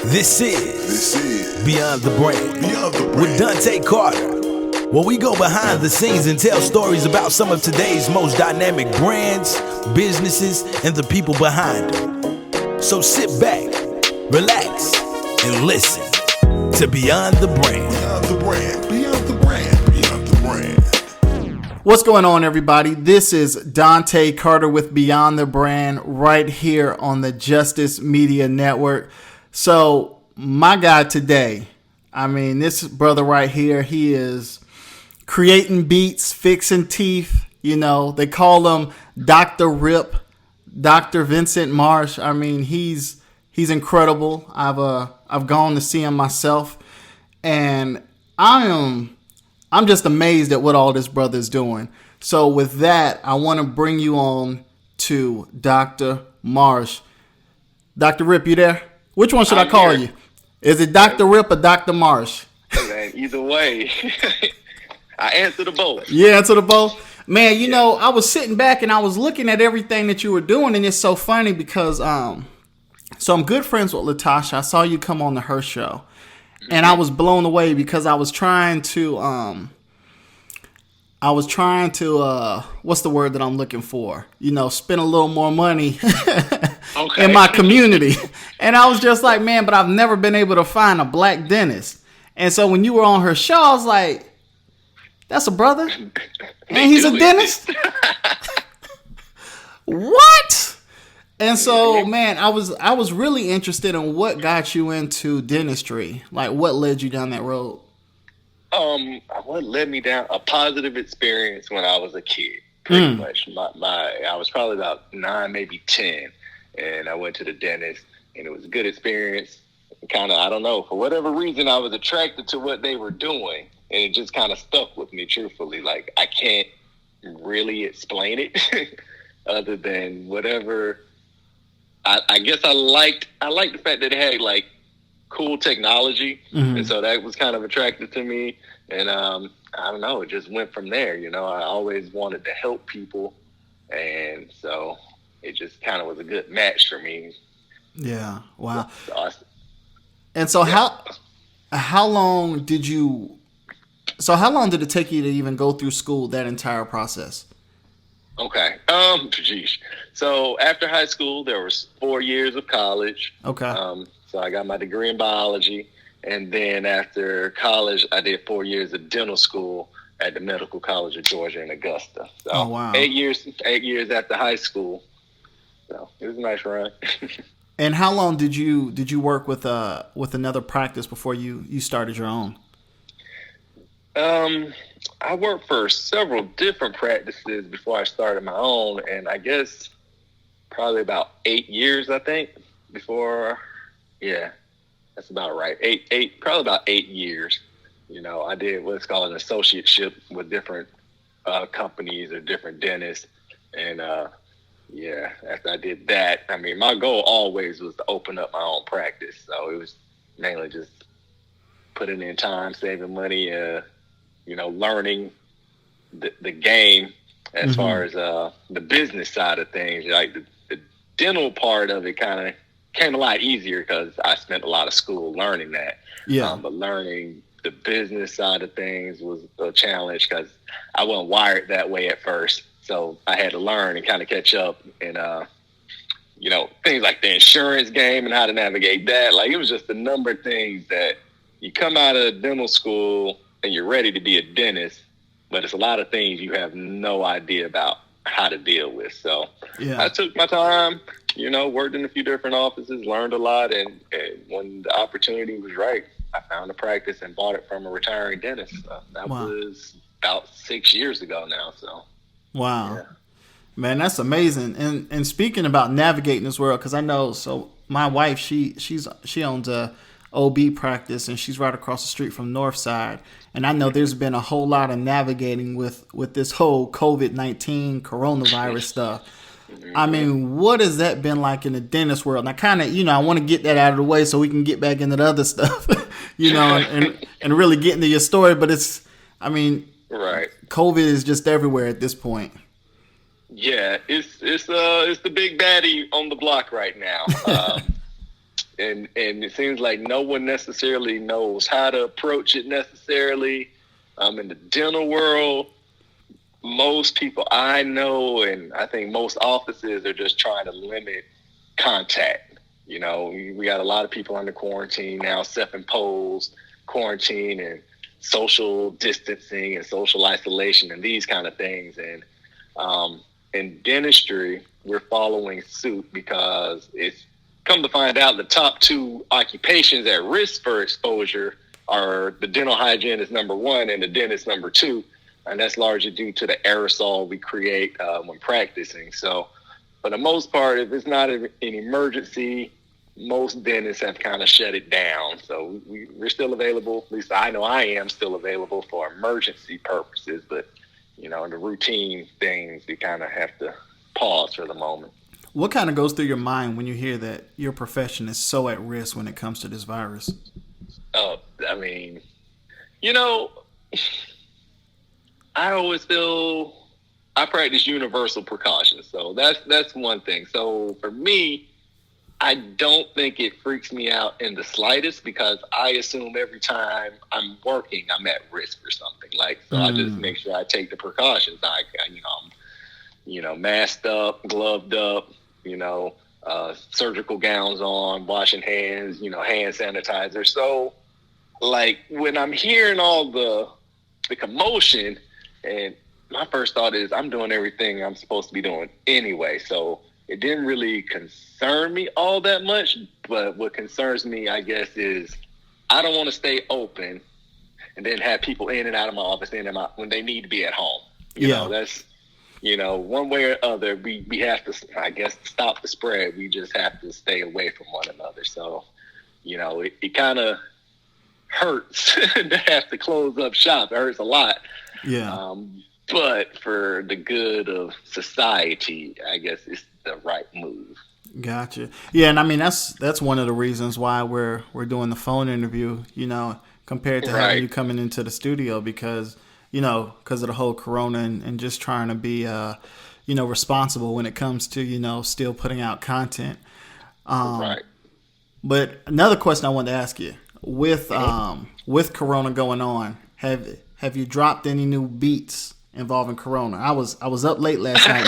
This is Beyond the Brand with Dontaye Carter, where we go behind the scenes and tell stories about some of today's most dynamic brands, businesses, and the people behind them. So sit back, relax, and listen to Beyond the Brand. Beyond the Brand, Beyond the Brand, Beyond the Brand. What's going on, everybody? This is Dontaye Carter with Beyond the Brand right here on the Justice Media Network. So my guy today, this brother right here, he is creating beats, fixing teeth. You know, they call him Dr. Rip, Dr. Vincent Marsh. He's incredible. I've gone to see him myself, and I'm just amazed at what all this brother is doing. So with that, I want to bring you on to Dr. Marsh. Dr. Rip, you there? Which one should I call you? Is it Dr. Rip or Dr. Marsh? Man, either way, I answer to both. You answer to both? Man, you know, I was sitting back and I was looking at everything that you were doing, and it's so funny because so I'm good friends with Latasha. I saw you come on to her show, and I was blown away because I was trying to what's the word that I'm looking for? You know, spend a little more money in my community. And I was just like, man, but I've never been able to find a black dentist. And so when you were on her show, I was like, that's a brother? And he's a dentist? What? And so, man, I was really interested in what got you into dentistry. Like, what led you down that road? What led me down a positive experience when I was a kid. Pretty much, I was probably about 9, maybe 10, and I went to the dentist, and it was a good experience. Kind of, I don't know, for whatever reason, I was attracted to what they were doing, and it just kind of stuck with me. Truthfully, like I can't really explain it, other than whatever. I guess I liked the fact that it had like cool technology, and so that was kind of attractive to me. And I don't know, it just went from there. You know, I always wanted to help people, and so it just kind of was a good match for me. Yeah. Wow. So and so how long did it take you to even go through school, that entire process? Okay. Geez. So after high school, there was 4 years of college. Okay. So I got my degree in biology, and then after college, I did 4 years of dental school at the Medical College of Georgia in Augusta. So oh, wow. 8 years after high school. So it was a nice run. And how long did you work with another practice before you started your own? I worked for several different practices before I started my own, and I guess probably about 8 years, I think, before. Yeah, that's about right. Probably about 8 years. You know, I did what's called an associateship with different companies or different dentists, and yeah, after I did that, my goal always was to open up my own practice. So it was mainly just putting in time, saving money, learning the game as far as the business side of things. Like the dental part of it kind of came a lot easier because I spent a lot of school learning that. Yeah. But learning the business side of things was a challenge because I wasn't wired that way at first. So I had to learn and kind of catch up and, things like the insurance game and how to navigate that. Like, it was just a number of things that you come out of dental school and you're ready to be a dentist, but it's a lot of things you have no idea about how to deal with. So yeah. I took my time, worked in a few different offices, learned a lot. And when the opportunity was right, I found a practice and bought it from a retiring dentist. So that was about 6 years ago now. So. Wow. Yeah. Man, that's amazing. And speaking about navigating this world, because I know, so my wife, she owns a OB practice, and she's right across the street from Northside. And I know there's been a whole lot of navigating with this whole COVID-19 coronavirus stuff. What has that been like in the dentist world? And I kind of, I want to get that out of the way so we can get back into the other stuff, and really get into your story. But it's, right. COVID is just everywhere at this point. Yeah, it's the big baddie on the block right now. and it seems like no one necessarily knows how to approach it necessarily. In the dental world, most people I know, and I think most offices are just trying to limit contact. You know, we got a lot of people under quarantine now, self-imposed quarantine and social distancing and social isolation and these kind of things. And in dentistry, we're following suit because it's come to find out the top two occupations at risk for exposure are the dental hygienist number one and the dentist number two. And that's largely due to the aerosol we create when practicing. So for the most part, if it's not an emergency, most dentists have kind of shut it down. So we're still available. At least I know I am still available for emergency purposes. But, you know, the routine things, you kind of have to pause for the moment. What kind of goes through your mind when you hear that your profession is so at risk when it comes to this virus? Oh, I mean, you know, I always feel I practice universal precautions. So that's one thing. So for me, I don't think it freaks me out in the slightest because I assume every time I'm working, I'm at risk for something. Like, so I just make sure I take the precautions. I'm masked up, gloved up, surgical gowns on, washing hands, hand sanitizer. So, like, when I'm hearing all the commotion, and my first thought is I'm doing everything I'm supposed to be doing anyway. So it didn't really concern me all that much. But what concerns me, I guess, is I don't want to stay open and then have people in and out of my office when they need to be at home. You know, that's, one way or other, we have to, I guess, stop the spread. We just have to stay away from one another. So, it kind of hurts to have to close up shop. It hurts a lot. Yeah. But for the good of society, I guess it's the right move. Gotcha. Yeah, and I mean that's one of the reasons why we're doing the phone interview, compared to having you coming into the studio because of the whole corona and just trying to be responsible when it comes to still putting out content. Right. But another question I wanted to ask you with corona going on, have you dropped any new beats involving corona? I was up late last night.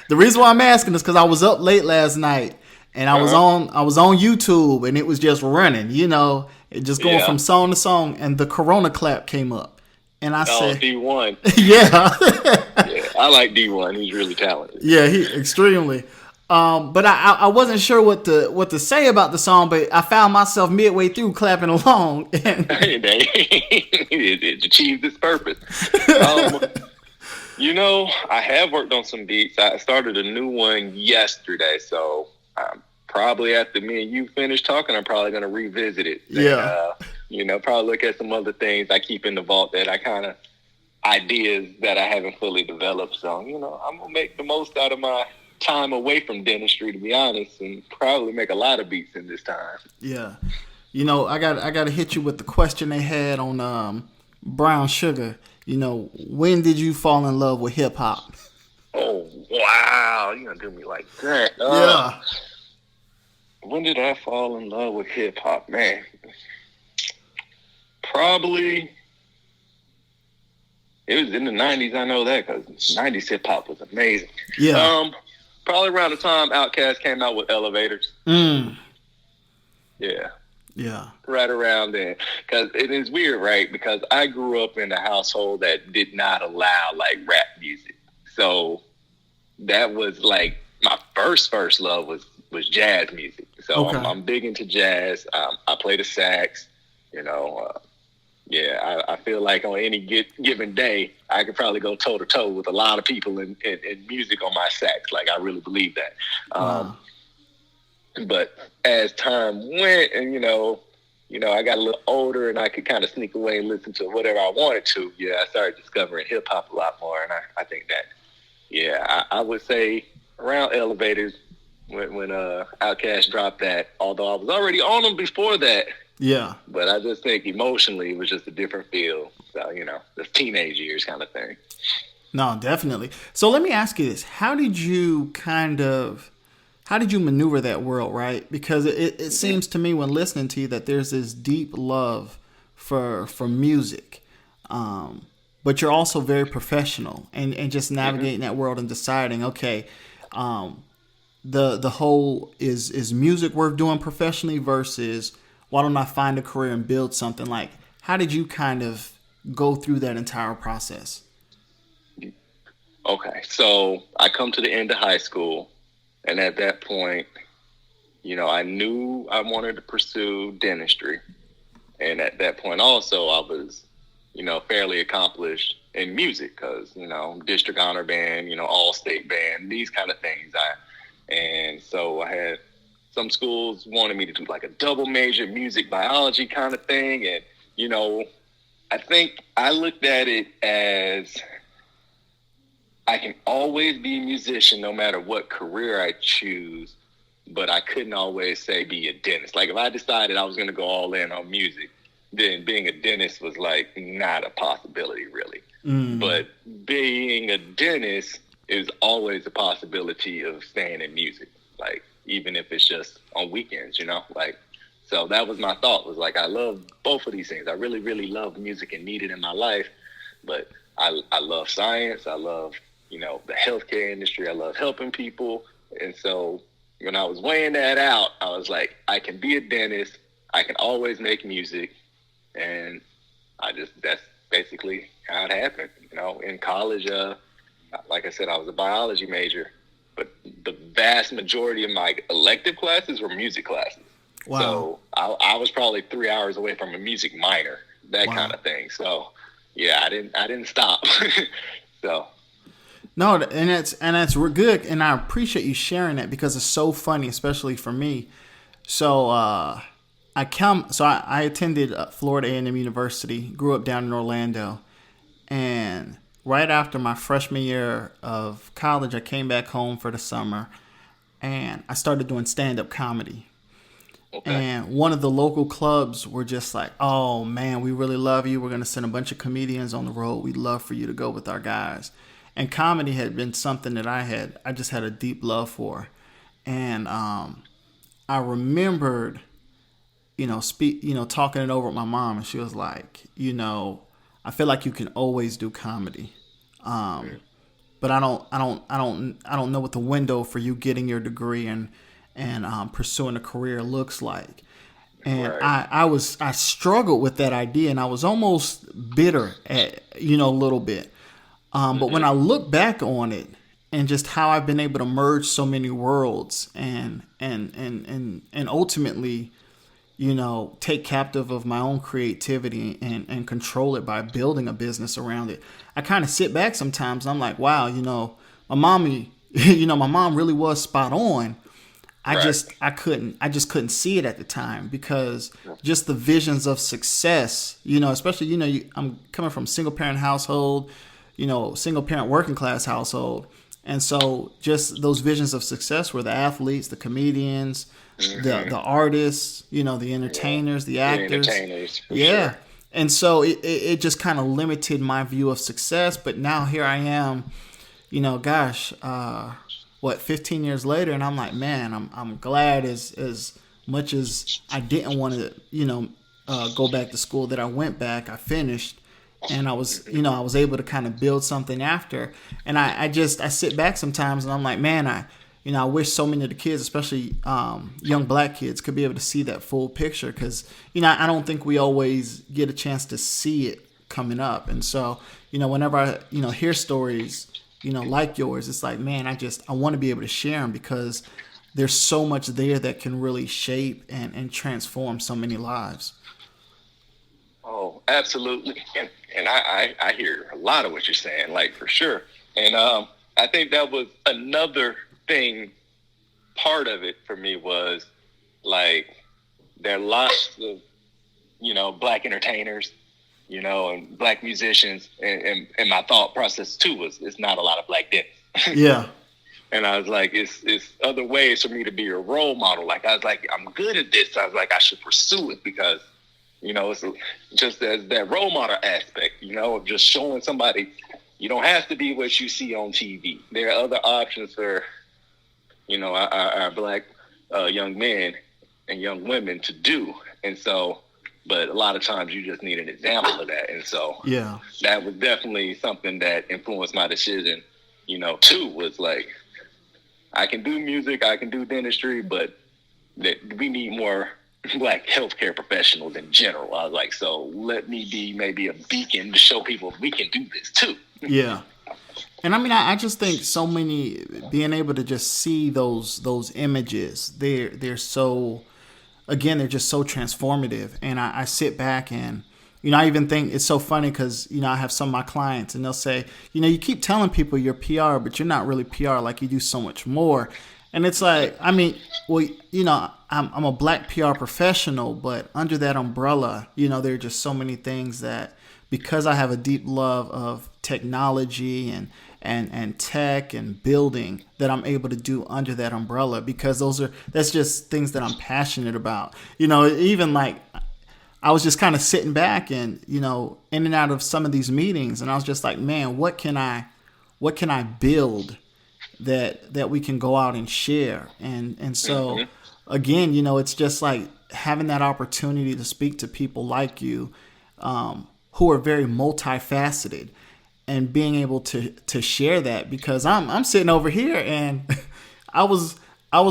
The reason why I'm asking is because I was up late last night and I was on YouTube and it was just running, it just going from song to song, and the corona clap came up, and I said, D1. Yeah, I like D1. He's really talented. Yeah, he extremely. But I wasn't sure what to say about the song, but I found myself midway through clapping along. And it achieved its purpose. I have worked on some beats. I started a new one yesterday, so probably after me and you finish talking, I'm probably going to revisit it. Yeah. And, probably look at some other things I keep in the vault that I kind of ideas that I haven't fully developed. So, I'm going to make the most out of my time away from dentistry, to be honest, and probably make a lot of beats in this time. Yeah. I got to hit you with the question they had on Brown Sugar. When did you fall in love with hip hop? Oh, wow. You're going to do me like that. Yeah. When did I fall in love with hip hop, man? Probably it was in the 90s. I know that because 90s hip hop was amazing. Yeah. Probably around the time Outkast came out with Elevators. Yeah. Yeah. Right around then. Because it is weird, right? Because I grew up in a household that did not allow, like, rap music. So that was, like, my first love was jazz music. So okay. I'm big into jazz. I play the sax, I feel like on any given day, I could probably go toe-to-toe with a lot of people in music on my sax. Like, I really believe that. But as time went and, I got a little older and I could kind of sneak away and listen to whatever I wanted to, I started discovering hip-hop a lot more. And I think that, I would say around Elevators when Outkast dropped that, although I was already on them before that. Yeah. But I just think emotionally it was just a different feel. So, the teenage years kind of thing. No, definitely. So let me ask you this. How did you kind of how did you maneuver that world, right? Because it seems to me when listening to you that there's this deep love for music, but you're also very professional and just navigating that world and deciding, okay, the whole is music worth doing professionally versus why don't I find a career and build something? Like, how did you kind of go through that entire process? Okay, so I come to the end of high school, and at that point, I knew I wanted to pursue dentistry. And at that point also, I was, fairly accomplished in music because, district honor band, all state band, these kind of things. And so I had some schools wanted me to do like a double major music biology kind of thing. And, I think I looked at it as I can always be a musician no matter what career I choose, but I couldn't always say be a dentist. Like if I decided I was going to go all in on music, then being a dentist was like not a possibility really. But being a dentist is always a possibility of staying in music. Like even if it's just on weekends, like, so that was my thought was like, I love both of these things. I really, really love music and need it in my life, but I love science. I love, the healthcare industry. I love helping people. And so when I was weighing that out, I was like, I can be a dentist. I can always make music. And that's basically how it happened. In college, like I said, I was a biology major, but the vast majority of my elective classes were music classes. Wow. So I was probably 3 hours away from a music minor, that kind of thing. So yeah, I didn't stop. So. No, and that's good, and I appreciate you sharing that because it's so funny, especially for me. So I attended Florida A&M University, grew up down in Orlando, and right after my freshman year of college, I came back home for the summer, and I started doing stand-up comedy. Okay. And one of the local clubs were just like, "Oh man, we really love you. We're gonna send a bunch of comedians on the road. We'd love for you to go with our guys." And comedy had been something that I just had a deep love for. And I remembered, talking it over with my mom, and she was like, I feel like you can always do comedy. But I don't know what the window for you getting your degree and pursuing a career looks like. And right. I struggled with that idea, and I was almost bitter at, a little bit. But when I look back on it and just how I've been able to merge so many worlds and ultimately, take captive of my own creativity and control it by building a business around it, I kind of sit back sometimes and I'm like, wow, my mom really was spot on. I just couldn't see it at the time because just the visions of success, especially, I'm coming from a single parent household, single parent working class household. And so just those visions of success were the athletes, the comedians, the artists, the entertainers, the actors. Yeah. Sure. And so it just kind of limited my view of success. But now here I am, 15 years later, and I'm like, man, I'm glad as much as I didn't want to, go back to school that I went back, I finished. And I was able to kind of build something after. And I sit back sometimes and I'm like, man, I wish so many of the kids, especially young black kids, could be able to see that full picture. Because, I don't think we always get a chance to see it coming up. And so, whenever I, hear stories, like yours, it's like, man, I want to be able to share them because there's so much there that can really shape and transform so many lives. Oh, absolutely. And I hear a lot of what you're saying, like for sure. And I think that was another thing, part of it for me was like there are lots of, black entertainers, and black musicians. And my thought process too was it's not a lot of black dentists. Yeah. And I was like, it's other ways for me to be a role model. Like I was like, I'm good at this. I was like, I should pursue it because it's just as that role model aspect, of just showing somebody you don't have to be what you see on TV. There are other options for our black young men and young women to do. And so, but a lot of times you just need an example of that. And so Yeah. that was definitely something that influenced my decision, too, was like, I can do music, I can do dentistry, but that we need more black healthcare professionals in general. I was like, so let me be maybe a beacon to show people we can do this too. Yeah. And I mean, I just think so many, being able to just see those images, they're so, again, they're just so transformative. And I sit back and, I even think it's so funny because, I have some of my clients and they'll say, you keep telling people you're PR, but you're not really PR, like you do so much more. And it's like, I mean, well, I'm a black PR professional, but under that umbrella, there are just so many things that, because I have a deep love of technology and tech and building, that I'm able to do under that umbrella, because that's just things that I'm passionate about. Even like, I was just kind of sitting back and, in and out of some of these meetings, and I was just like, man, what can I build that we can go out and share? And so again, it's just like having that opportunity to speak to people like you, who are very multifaceted, and being able to share that, because I'm sitting over here and I was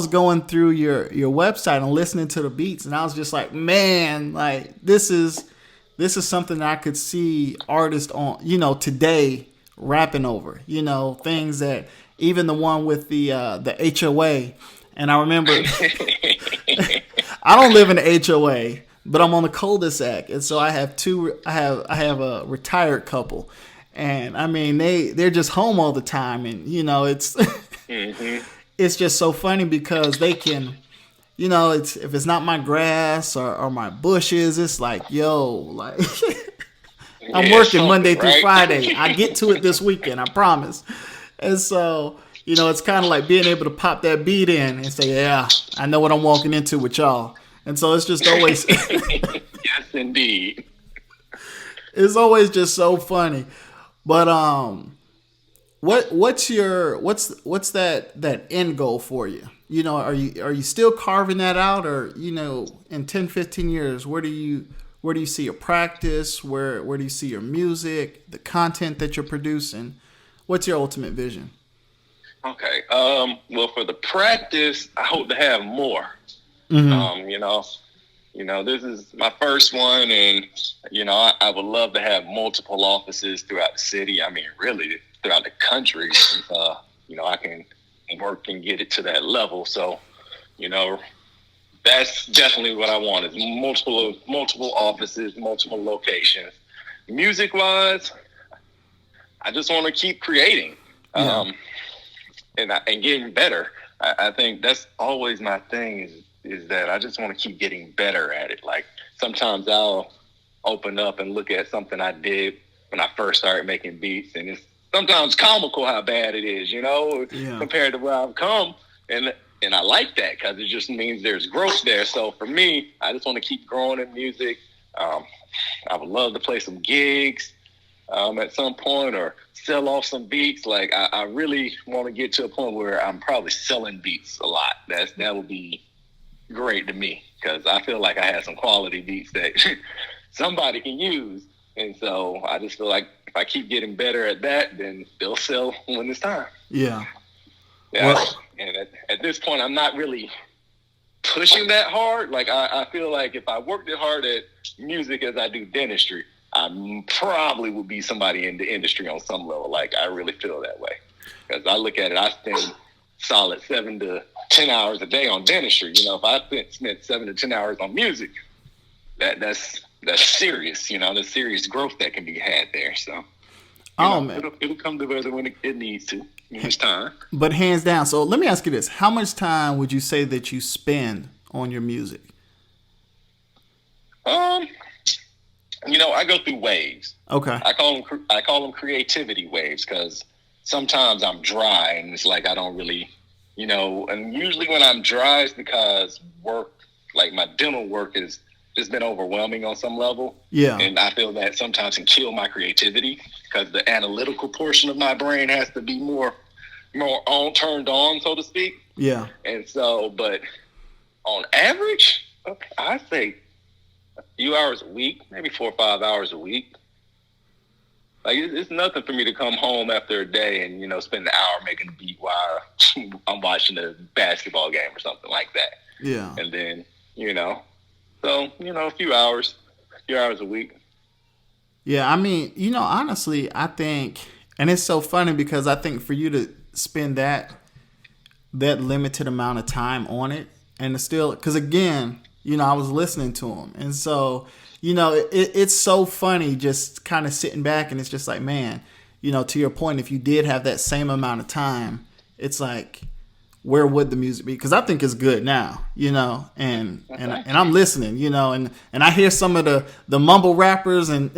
going through your website and listening to the beats, and I was just like, man, like this is something that I could see artists on, today rapping over, things that, even the one with the HOA. And I remember I don't live in the HOA, but I'm on the cul-de-sac, and so I have a retired couple, and I mean they're just home all the time, and it's it's just so funny because they can, it's, if it's not my grass or my bushes, it's like, yo, like I'm working Monday through Friday. I get to it this weekend, I promise. And so, it's kind of like being able to pop that beat in and say, yeah, I know what I'm walking into with y'all. And so it's just always yes, indeed. It's always just so funny. But what's that end goal for you? Are you still carving that out, or in 10, 15 years, where do you see your practice? Where do you see your music, the content that you're producing? What's your ultimate vision? Okay. Well, for the practice, I hope to have more. This is my first one, and I would love to have multiple offices throughout the city. I mean, really throughout the country. I can work and get it to that level. So, that's definitely what I want, is multiple offices, multiple locations. Music wise, I just want to keep creating, and getting better. I think that's always my thing, is that I just want to keep getting better at it. Like, sometimes I'll open up and look at something I did when I first started making beats, and it's sometimes comical how bad it is, compared to where I've come. And I like that, because it just means there's growth there. So for me, I just want to keep growing in music. I would love to play some gigs at some point, or sell off some beats. Like, I really want to get to a point where I'm probably selling beats a lot. That would be great to me, because I feel like I have some quality beats that somebody can use. And so I just feel like if I keep getting better at that, then they'll sell when it's time. Yeah. Well, and at this point, I'm not really pushing that hard. Like, I feel like if I worked as hard at music as I do dentistry, I probably would be somebody in the industry on some level. Like, I really feel that way, because I look at it, I spend solid 7 to 10 hours a day on dentistry. If I spent 7 to 10 hours on music, that's serious. There's serious growth that can be had there. So, man, it'll come together when it needs to. It's time. But hands down. So let me ask you this: how much time would you say that you spend on your music? I go through waves. Okay. I call them creativity waves, because sometimes I'm dry and it's like I don't really, and usually when I'm dry, it's because work, like my dental work, has just been overwhelming on some level. Yeah. And I feel that sometimes can kill my creativity, because the analytical portion of my brain has to be more, more on turned on, so to speak. Yeah. And so, but on average, I say a few hours a week, maybe 4 or 5 hours a week. Like it's nothing for me to come home after a day and spend an hour making a beat while I'm watching a basketball game or something like that. Yeah. And then so a few hours a week. Yeah, I mean, honestly, I think, and it's so funny because I think for you to spend that limited amount of time on it, and it's still, because again, I was listening to him, and so it's so funny just kind of sitting back, and it's just like, man, to your point, if you did have that same amount of time, it's like, where would the music be? Because I think it's good now, and I'm listening, and I hear some of the mumble rappers and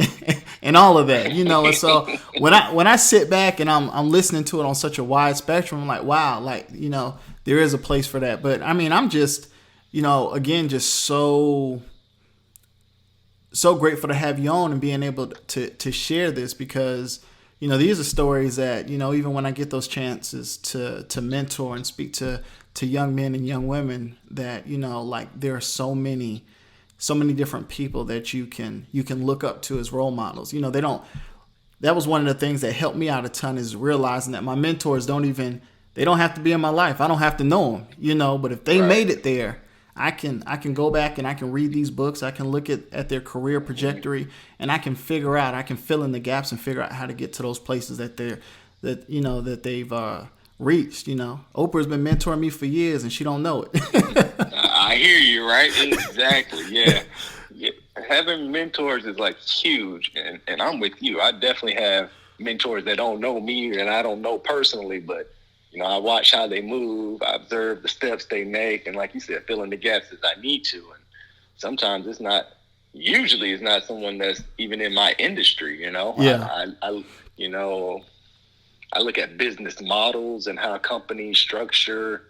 and all of that, and so when I sit back and I'm listening to it on such a wide spectrum, I'm like, wow, like, there is a place for that. But I mean, I'm just, again, just so grateful to have you on and being able to share this, because these are stories that, even when I get those chances to mentor and speak to young men and young women, that, like, there are so many different people that you can look up to as role models. That was one of the things that helped me out a ton, is realizing that my mentors don't have to be in my life. I don't have to know them, but if they made it there, I can go back and I can read these books. I can look at their career trajectory, and I can fill in the gaps and figure out how to get to those places that they've reached. Oprah's been mentoring me for years, and she don't know it. I hear you, right? Exactly. Yeah. Having mentors is like huge, and I'm with you. I definitely have mentors that don't know me and I don't know personally, but I watch how they move. I observe the steps they make. And like you said, fill in the gaps as I need to. And sometimes it's not someone that's even in my industry, Yeah. I look at business models and how companies structure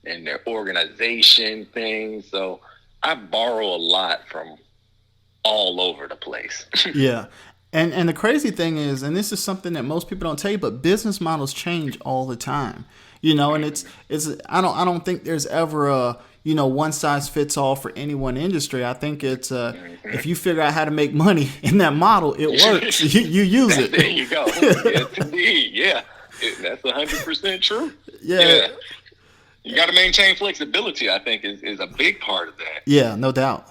and their organization things. So I borrow a lot from all over the place. Yeah. And the crazy thing is, and this is something that most people don't tell you, but business models change all the time, and it's I don't think there's ever a, one size fits all for any one industry. I think it's if you figure out how to make money in that model, it works. you use it. There you go. Yes, indeed. Yeah. That's 100% true. Yeah. You got to maintain flexibility, I think, is a big part of that. Yeah, no doubt.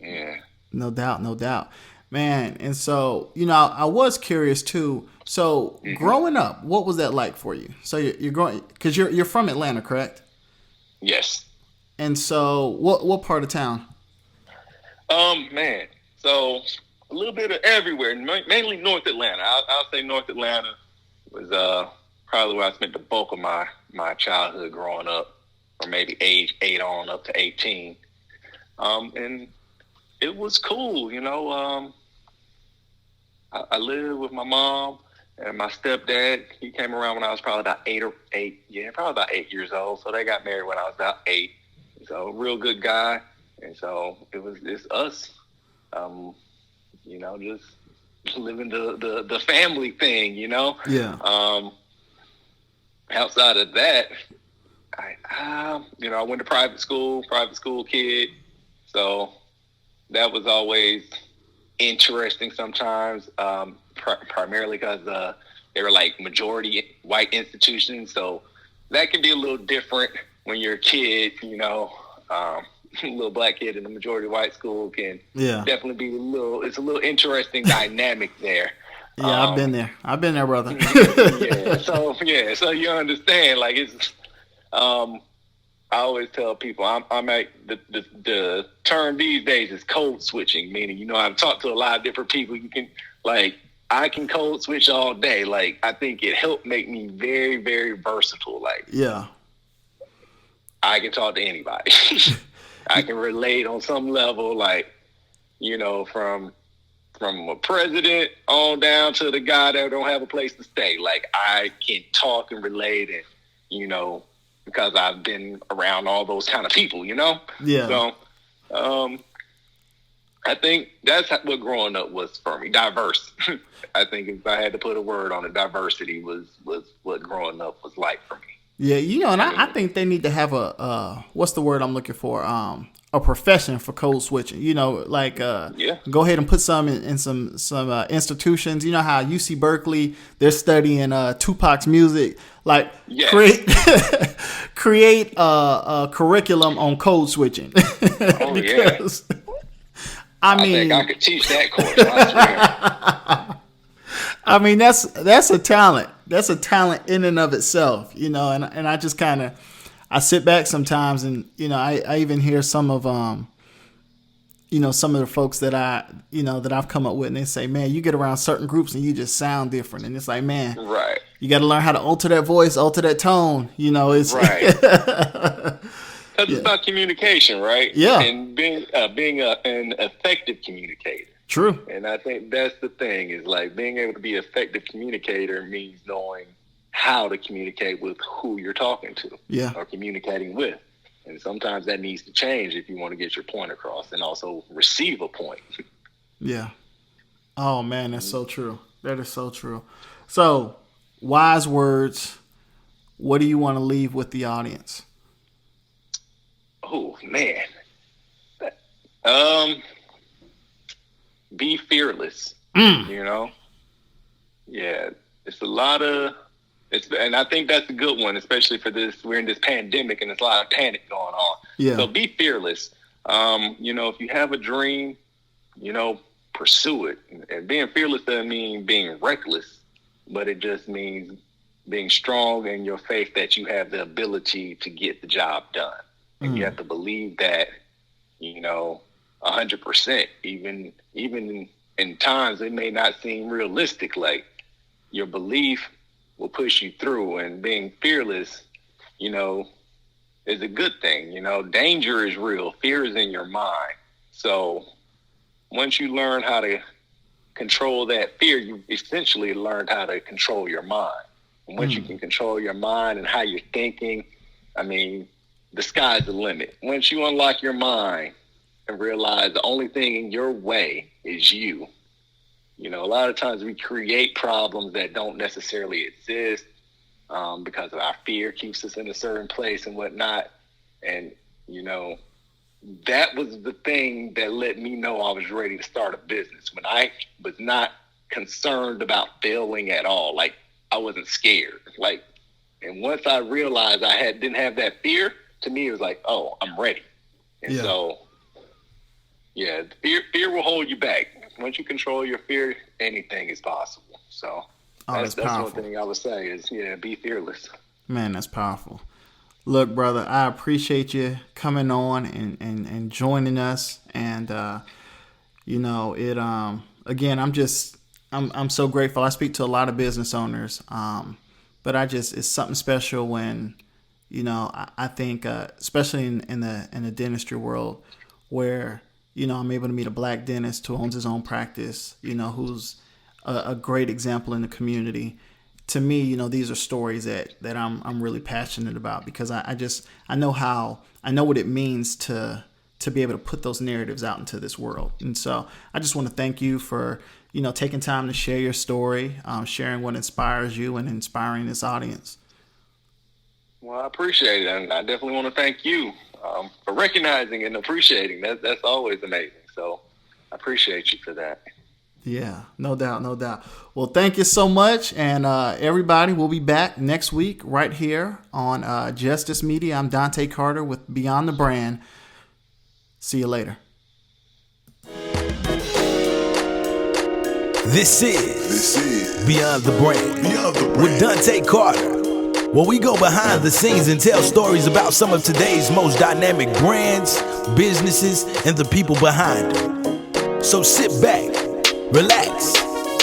Yeah. No doubt. Man, and so, I was curious too. So, growing up, what was that like for you? So you're growing, because you're from Atlanta, correct? Yes. And so, what part of town? Man, so a little bit of everywhere, mainly North Atlanta. I'll say North Atlanta was probably where I spent the bulk of my childhood growing up, or maybe age 8 on up to 18. And it was cool, I lived with my mom and my stepdad. He came around when I was probably about 8 years old. So they got married when I was about 8. So real good guy. And so it's us, just living the family thing, Yeah. Outside of that, I went to private school kid. So that was always interesting sometimes, primarily because they were like majority white institutions. So that can be a little different when you're a kid, a little black kid in a majority white school can definitely be it's a little interesting dynamic there. Yeah, I've been there, brother. So you understand, like it's, I always tell people I'm at the term these days is code switching, meaning, I've talked to a lot of different people. I can code switch all day. Like, I think it helped make me very, very versatile. Like, yeah, I can talk to anybody. I can relate on some level, like, from a president on down to the guy that don't have a place to stay. Like, I can talk and relate, and, because I've been around all those kind of people, Yeah. So, I think that's what growing up was for me. Diverse. I think if I had to put a word on it, diversity was what growing up was like for me. Yeah, and I think they need to have what's the word I'm looking for? A profession for code switching. Go ahead and put some in some institutions. You know how UC Berkeley, they're studying Tupac's music. Like create a curriculum on code switching. Oh because, yeah. I think I could teach that course. I swear. I mean, that's a talent. That's a talent in and of itself, and I just kind of, I sit back sometimes and, I even hear some of the folks that that I've come up with, and they say, man, you get around certain groups and you just sound different. And it's like, man, right. You got to learn how to alter that voice, alter that tone, it's right. It's about communication, right? Yeah. And being an effective communicator. True. And I think that's the thing, is like being able to be an effective communicator means knowing how to communicate with who you're talking to or communicating with. And sometimes that needs to change if you want to get your point across and also receive a point. Yeah. Oh, man, that's so true. That is so true. So, wise words, what do you want to leave with the audience? Oh, man. Be fearless. Yeah, it's a lot of and I think that's a good one, especially for this. We're in this pandemic and there's a lot of panic going on. Yeah. So be fearless. If you have a dream, pursue it. And being fearless doesn't mean being reckless, but it just means being strong in your faith that you have the ability to get the job done. And you have to believe that, 100%, even in times it may not seem realistic. Like, your belief will push you through, and being fearless, is a good thing. Danger is real. Fear is in your mind. So once you learn how to control that fear, you essentially learned how to control your mind. And once you can control your mind and how you're thinking, I mean, the sky's the limit. Once you unlock your mind and realize the only thing in your way is you. A lot of times we create problems that don't necessarily exist because of our fear keeps us in a certain place and whatnot. And, that was the thing that let me know I was ready to start a business, when I was not concerned about failing at all. Like, I wasn't scared. Like, and once I realized I didn't have that fear, to me it was like, oh, I'm ready. And so, fear will hold you back. Once you control your fear, anything is possible. So that's one thing I would say is, be fearless. Man, that's powerful. Look, brother, I appreciate you coming on and joining us. And, again, I'm so grateful. I speak to a lot of business owners, but it's something special when, I think, especially in the dentistry world, where, I'm able to meet a black dentist who owns his own practice, who's a great example in the community. To me, these are stories that I'm really passionate about, because I know what it means to be able to put those narratives out into this world. And so I just want to thank you for, taking time to share your story, sharing what inspires you and inspiring this audience. Well, I appreciate it. And I definitely want to thank you for recognizing and appreciating that. That's always amazing. So I appreciate you for that. Yeah, no doubt. Well, thank you so much. And everybody, we'll be back next week right here on Justice Media. I'm Dontaye Carter with Beyond the Brand. See you later. This is Beyond the Brand with Dontaye Carter, where we go behind the scenes and tell stories about some of today's most dynamic brands, businesses, and the people behind them. So sit back, relax,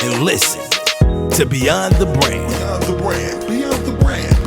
and listen to Beyond the Brand. Beyond the Brand. Beyond the Brand.